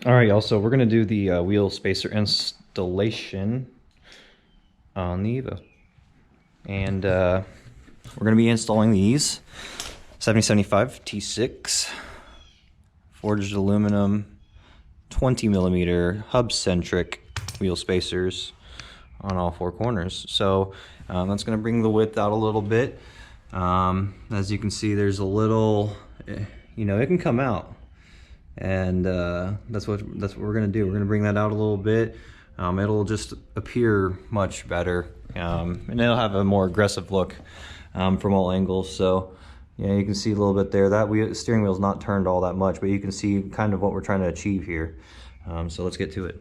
All right, y'all, so we're gonna do the wheel spacer installation on the Evo. And we're gonna be installing these 7075 T6 forged aluminum 20mm hub-centric wheel spacers on all four corners. So that's gonna bring the width out a little bit. As you can see, there's a little, you know, it can come out. And that's what we're gonna do. We're gonna bring that out a little bit. It'll just appear much better, and it'll have a more aggressive look from all angles. So yeah, you can see a little bit there. That steering wheel's not turned all that much, but you can see kind of what we're trying to achieve here. So let's get to it.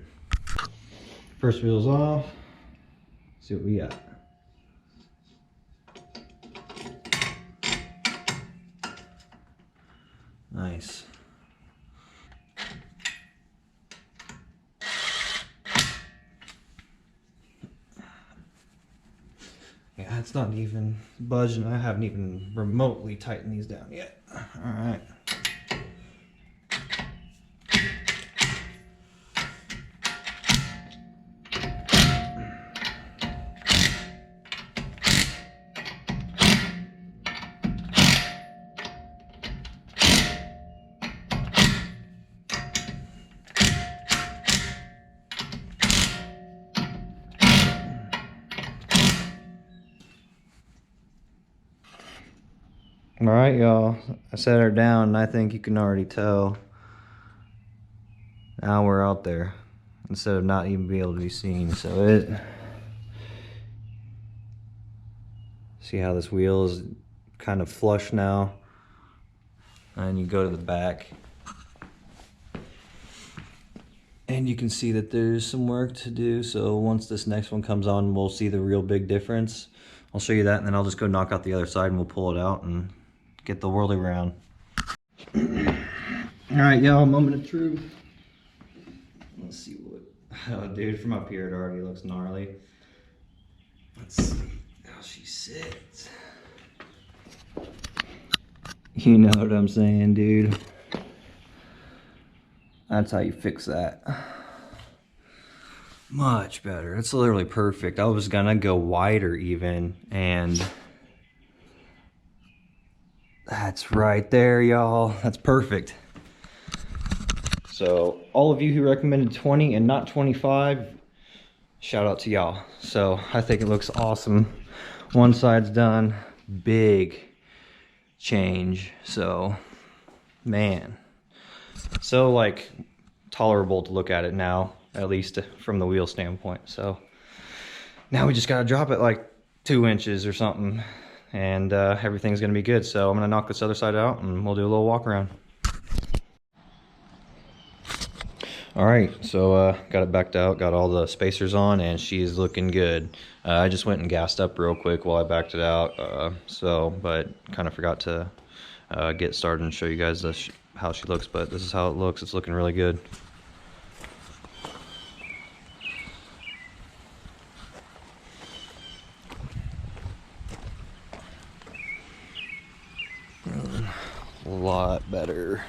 First wheel's off. Let's see what we got. Nice. Yeah, it's not even budging. I haven't even remotely tightened these down yet. All right. All right, y'all, I set her down and I think you can already tell now we're out there instead of not even be able to be seen. So see how this wheel is kind of flush now, and you go to the back and you can see that there's some work to do. So once this next one comes on, we'll see the real big difference. I'll show you that, and then I'll just go knock out the other side and we'll pull it out and get the whirly round. All right, y'all, moment of truth. Let's see what, oh dude, from up here it already looks gnarly. Let's see how she sits. You know what I'm saying, dude. That's how you fix that. Much better. It's literally perfect. I was gonna go wider even, and that's right there, y'all. That's perfect. So all of you who recommended 20 and not 25, shout out to y'all. So I think it looks awesome. One side's done, big change. So man, so like tolerable to look at it now, at least from the wheel standpoint. So now we just gotta drop it like 2 inches or something, and everything's gonna be good. So I'm gonna knock this other side out and we'll do a little walk around. All right, so got it backed out, got all the spacers on, and she's looking good. I just went and gassed up real quick while I backed it out, but kind of forgot to get started and show you guys how she looks, but this is how it looks. It's looking really good. A lot better.